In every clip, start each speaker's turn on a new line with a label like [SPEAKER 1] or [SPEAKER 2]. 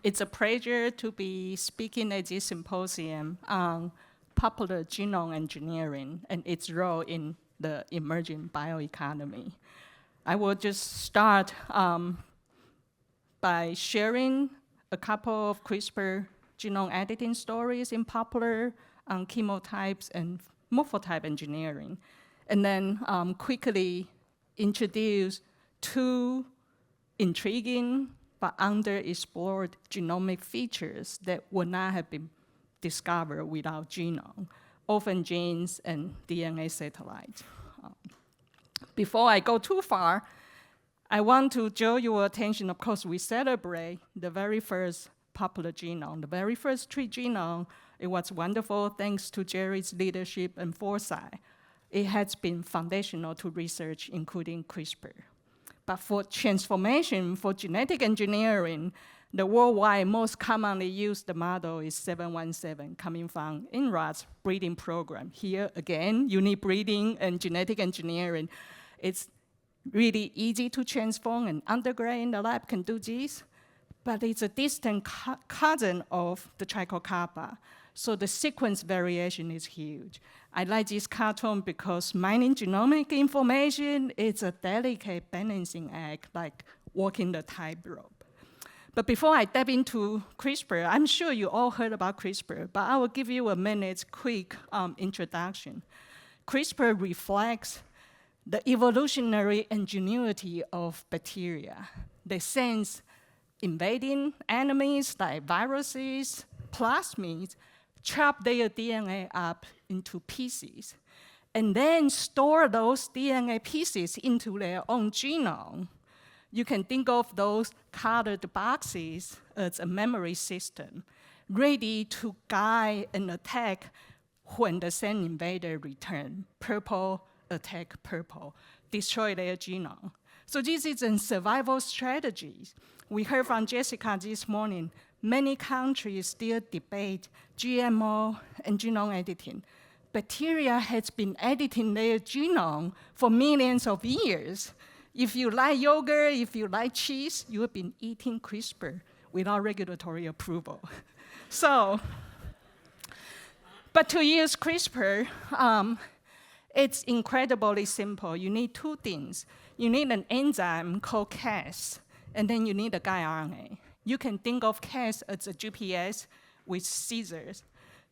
[SPEAKER 1] It's a pleasure to be speaking at this symposium on popular genome engineering and its role in the emerging bioeconomy. I will just start by sharing a couple of CRISPR genome editing stories in Poplar on chemotypes and morphotype engineering, and then quickly introduce two intriguing but underexplored genomic features that would not have been discovered without genome, orphan genes and DNA satellites. Before I go too far, I want to draw your attention, of course, we celebrate the very first popular genome, the very first tree genome. It was wonderful thanks to Jerry's leadership and foresight. It has been foundational to research, including CRISPR. But for transformation, for genetic engineering, the worldwide most commonly used model is 717, coming from INRA's breeding program. Here, again, unique breeding and genetic engineering. It's really easy to transform, and undergrad in the lab can do this, but it's a distant cousin of the trichocapa. So the sequence variation is huge. I like this cartoon because mining genomic information is a delicate balancing act, like walking the tightrope. But before I dive into CRISPR, I'm sure you all heard about CRISPR, but I will give you a minute's quick introduction. CRISPR reflects the evolutionary ingenuity of bacteria. They sense invading enemies like viruses, plasmids, chop their DNA up into pieces, and then store those DNA pieces into their own genome. You can think of those colored boxes as a memory system, ready to guide and attack when the same invader returns. Purple attack purple, destroy their genome. So this is a survival strategy. We heard from Jessica this morning, many countries still debate GMO and genome editing. Bacteria has been editing their genome for millions of years. If you like yogurt, if you like cheese, you have been eating CRISPR without regulatory approval. So, but to use CRISPR, it's incredibly simple. You need two things. You need an enzyme called Cas, and then you need a guide RNA. You can think of Cas as a GPS with scissors.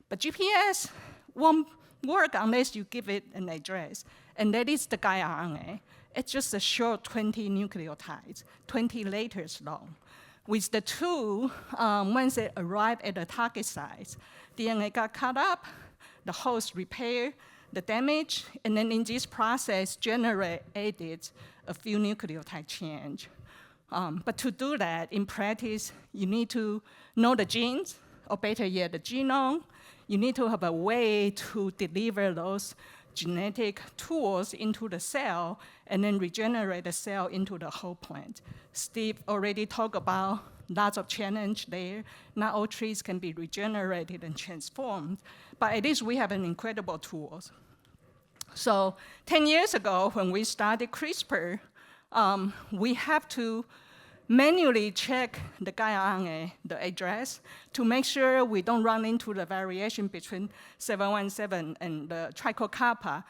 [SPEAKER 1] But GPS won't work unless you give it an address, and that is the guide RNA. It's just a short 20 nucleotides, 20 letters long. With the two, once they arrive at the target site, DNA got cut up, the host repair the damage, and then in this process, generate edits a few nucleotide change. But to do that, in practice, you need to know the genes, or better yet, the genome. You need to have a way to deliver those genetic tools into the cell and then regenerate the cell into the whole plant. Steve already talked about lots of challenge there. Not all trees can be regenerated and transformed, but at least we have an incredible tools. So 10 years ago, when we started CRISPR, we have to manually check the guide RNA, the address, to make sure we don't run into the variation between 717 and the trichocapa.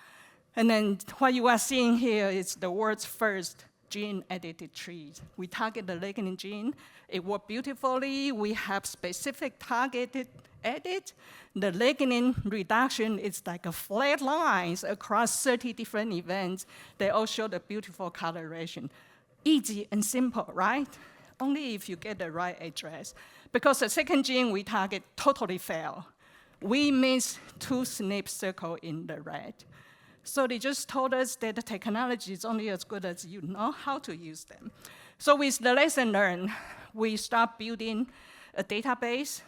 [SPEAKER 1] And then what you are seeing here is the world's first gene-edited trees. We target the lignin gene. It worked beautifully. We have specific targeted edit. The lignin reduction is like a flat lines across 30 different events. They all show the beautiful coloration. Easy and simple, right? Only if you get the right address. Because the second gene we target totally failed. We missed two SNP circles in the red. So they just told us that the technology is only as good as you know how to use them. So with the lesson learned, we start building a database,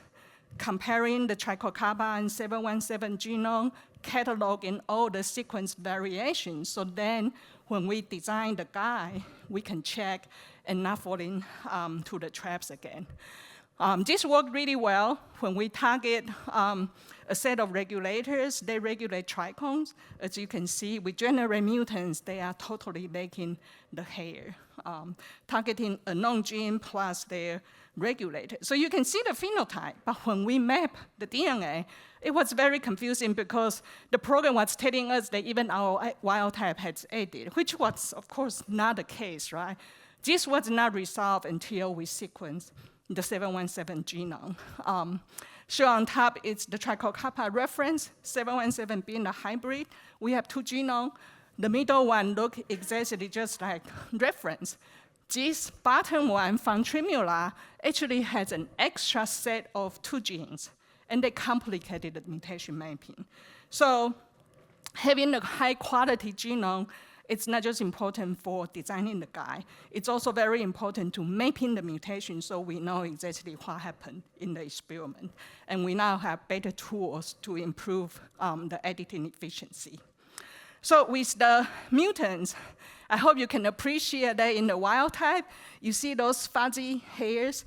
[SPEAKER 1] comparing the trichocapa and 717 genome, cataloging all the sequence variations. So then when we design the guide, we can check and not fall into the traps again. This worked really well when we target a set of regulators. They regulate trichomes. As you can see, we generate mutants. They are totally making the hair. targeting a known gene plus their regulator. So you can see the phenotype, but when we map the DNA, it was very confusing because the program was telling us that even our wild type had added, which was, of course, not the case, right? This was not resolved until we sequenced the 717 genome. Shown on top is the trichocappa reference, 717 being a hybrid. We have 2 genomes. The middle one looks exactly just like reference. This bottom one from Trimula actually has an extra set of 2 genes, and they complicated the mutation mapping. So having a high quality genome, it's not just important for designing the guide, it's also very important to mapping the mutation so we know exactly what happened in the experiment. And we now have better tools to improve the editing efficiency. So with the mutants, I hope you can appreciate that in the wild type, you see those fuzzy hairs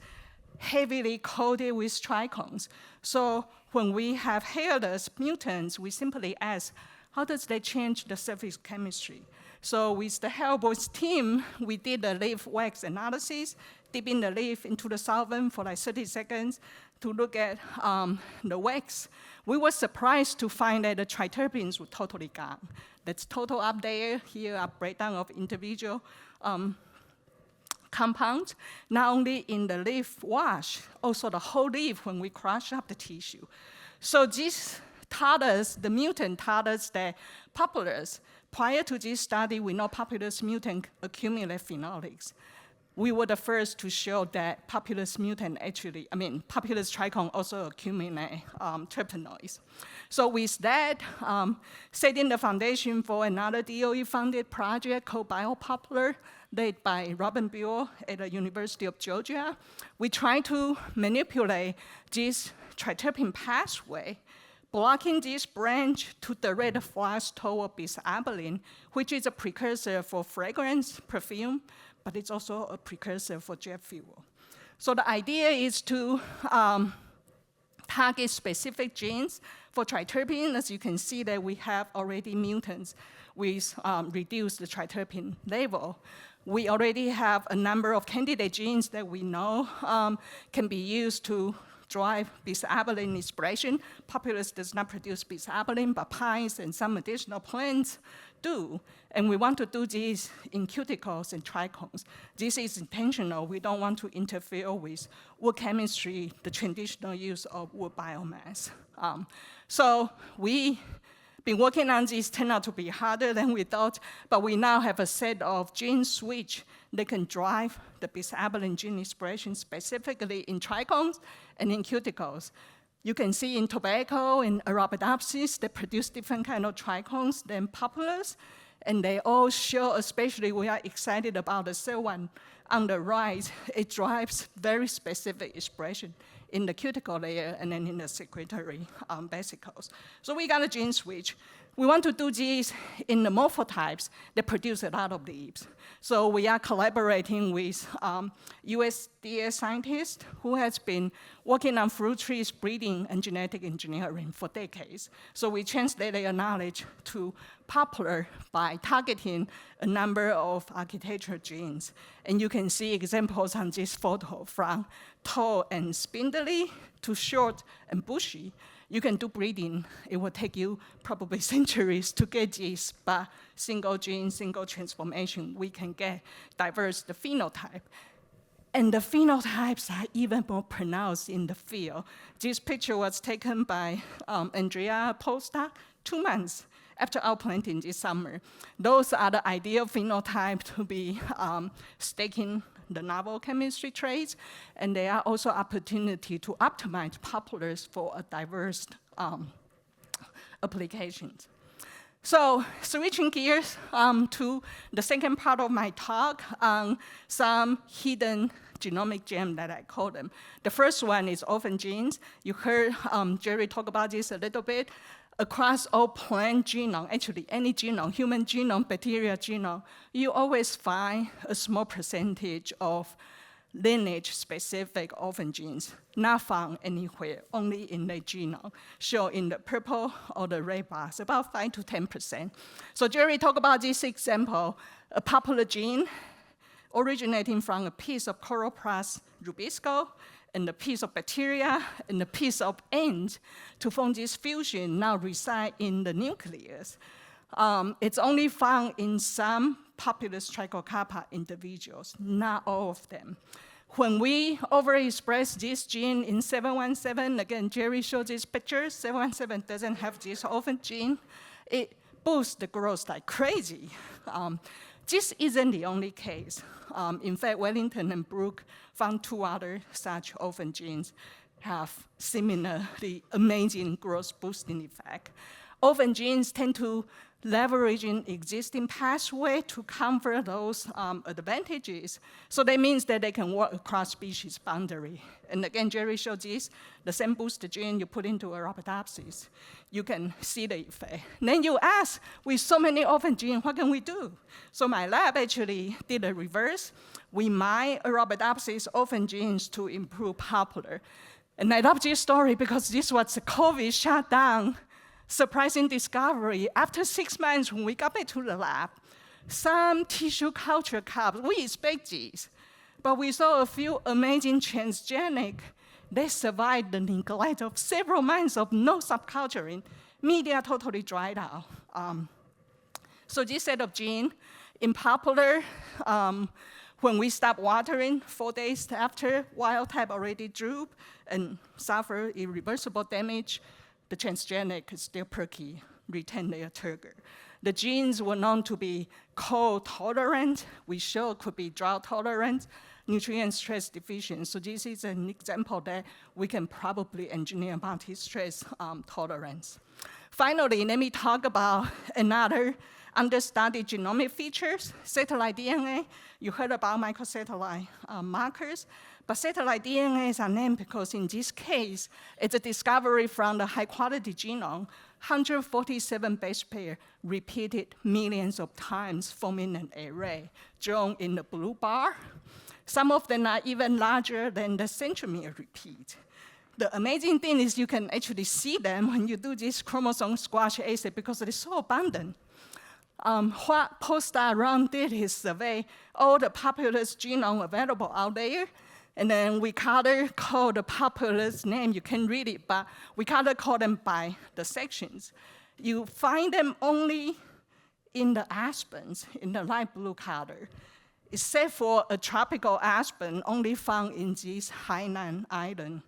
[SPEAKER 1] heavily coated with trichomes. So when we have hairless mutants, we simply ask, how does that change the surface chemistry? So with the Hellboy's team, we did a leaf wax analysis, dipping the leaf into the solvent for like 30 seconds to look at the wax. We were surprised to find that the triterpenes were totally gone. That's total up there. Here are breakdown of individual compounds, not only in the leaf wash, also the whole leaf when we crush up the tissue. So this taught us, the mutant taught us that poplars, prior to this study, we know populus mutant accumulate phenolics. We were the first to show that populus mutant actually, populus trichome also accumulate terpenoids. So with that, setting the foundation for another DOE-funded project called BioPoplar, led by Robin Buell at the University of Georgia. We try to manipulate this triterpene pathway, blocking this branch to direct the flux toward bisabolin, which is a precursor for fragrance, perfume, but it's also a precursor for jet fuel. So the idea is to target specific genes for triterpene. As you can see that we have already mutants with reduced the triterpene level. We already have a number of candidate genes that we know can be used to drive bisabolin expression. Populus does not produce bisabolin, but pines and some additional plants do. And we want to do this in cuticles and trichomes. This is intentional. We don't want to interfere with wood chemistry, the traditional use of wood biomass. So we been working on this, turned out to be harder than we thought, but we now have a set of gene switch that can drive the bisabolin gene expression specifically in trichomes and in cuticles. You can see in tobacco and Arabidopsis, they produce different kind of trichomes than populars, and they all show, especially we are excited about the cell one on the right, it drives very specific expression in the cuticle layer and then in the secretory vesicles. So we got a gene switch. We want to do this in the morphotypes that produce a lot of leaves. So we are collaborating with USDA scientists who has been working on fruit trees breeding and genetic engineering for decades. So we translate their knowledge to poplar by targeting a number of architecture genes. And you can see examples on this photo from tall and spindly to short and bushy. You can do breeding. It will take you probably centuries to get this, but single gene, single transformation, we can get diverse the phenotype. And the phenotypes are even more pronounced in the field. This picture was taken by Andrea postdoc 2 months after outplanting this summer. Those are the ideal phenotype to be staking the novel chemistry traits, and there are also opportunity to optimize poplars for a diverse applications. So switching gears to the second part of my talk on some hidden genomic gem that I call them. The first one is orphan genes. You heard Jerry talk about this a little bit. Across all plant genome, actually any genome, human genome, bacteria genome, you always find a small percentage of lineage-specific orphan genes not found anywhere, only in the genome, shown in the purple or the red bars, about 5 to 10%. So Jerry talked about this example, a popular gene originating from a piece of Chloroplast rubisco and a piece of bacteria and a piece of ant to form this fusion now reside in the nucleus. It's only found in some populous Trichocarpa individuals, not all of them. When we overexpress this gene in 717, again, Jerry showed this picture, 717 doesn't have this orphan gene, it boosts the growth like crazy. This isn't the only case. In fact, Wellington and Brooke found 2 other such orphan genes have similarly amazing growth boosting effect. Orphan genes tend to leveraging existing pathway to confer those advantages. So that means that they can work across species boundary. And again, Jerry showed this, the same booster gene you put into Arabidopsis, you can see the effect. Then you ask, with so many orphan genes, what can we do? So my lab actually did a reverse. We mined Arabidopsis orphan genes to improve Poplar. And I love this story because this was the COVID shutdown. Surprising discovery. After 6 months, when we got back to the lab, some tissue culture cups, we expect these, but we saw a few amazing transgenic. They survived the neglect of several months of no subculturing. Media totally dried out. So this set of genes in Poplar, when we stop watering 4 days after wild type already droop and suffer irreversible damage, the transgenic is still perky, retain their turgor. The genes were known to be cold tolerant. We showed could be drought tolerant, nutrient stress deficient. So this is an example that we can probably engineer multi-stress tolerance. Finally, let me talk about another understudied genomic features, satellite DNA. You heard about microsatellite markers. But satellite DNAs are named because in this case, it's a discovery from the high-quality genome, 147 base pair repeated millions of times, forming an array, drawn in the blue bar. Some of them are even larger than the centromere repeat. The amazing thing is you can actually see them when you do this chromosome squash assay because they're so abundant. What postdoc Ron did is survey all the populous genome available out there, and then we color-code the populous name. You can read it, but we color-code them by the sections. You find them only in the aspens, in the light blue color, except for a tropical aspen only found in this Hainan island,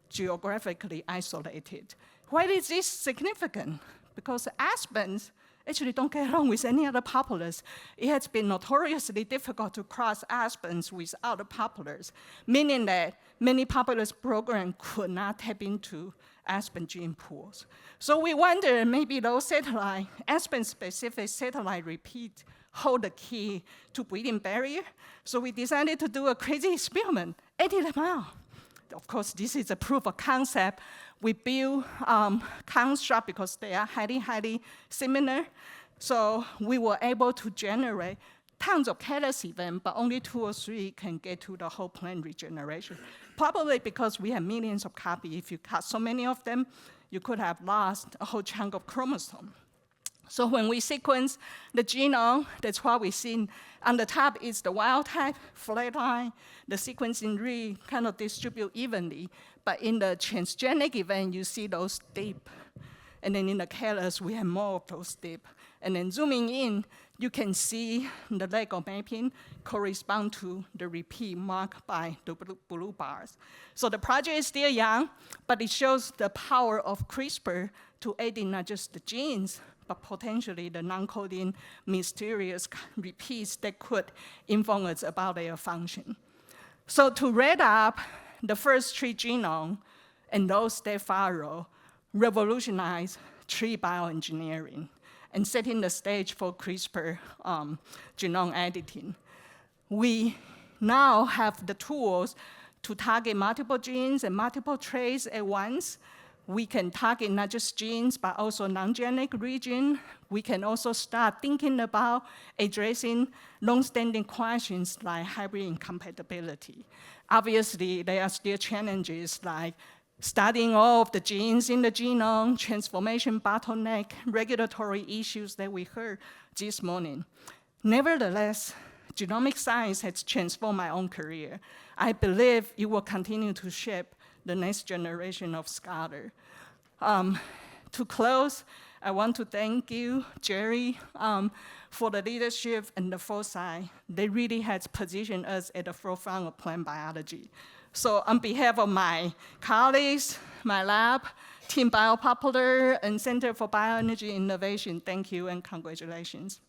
[SPEAKER 1] geographically isolated. Why is this significant? Because aspens actually don't get along with any other populace. It has been notoriously difficult to cross aspens with other populares, meaning that many populace programs could not tap into aspen gene pools. So we wonder maybe those satellite, aspen-specific satellite repeat hold the key to breeding barrier. So we decided to do a crazy experiment, edit them out. Of course, this is a proof of concept. We build construct because they are highly, highly similar. So we were able to generate tons of catalyst events, but only 2 or 3 can get to the whole plant regeneration. Probably because we have millions of copies. If you cut so many of them, you could have lost a whole chunk of chromosome. So when we sequence the genome, that's what we see. On the top is the wild type, flat line. The sequencing really kind of distribute evenly. But in the transgenic event, you see those dip. And then in the callus, we have more of those dip. And then zooming in, you can see the Lego mapping correspond to the repeat marked by the blue bars. So the project is still young, but it shows the power of CRISPR to edit not just the genes, but potentially the non-coding mysterious repeats that could inform us about their function. So to wrap up, the first 3 genomes and those that follow revolutionized tree bioengineering and setting the stage for CRISPR genome editing. We now have the tools to target multiple genes and multiple traits at once. We can target not just genes, but also non-genic region. We can also start thinking about addressing long-standing questions like hybrid incompatibility. Obviously, there are still challenges like studying all of the genes in the genome, transformation bottleneck, regulatory issues that we heard this morning. Nevertheless, genomic science has transformed my own career. I believe it will continue to shape the next generation of scholars. To close, I want to thank you, Jerry, for the leadership and the foresight. They really has positioned us at the forefront of plant biology. So on behalf of my colleagues, my lab, Team Poplar, and Center for Bioenergy Innovation, thank you and congratulations.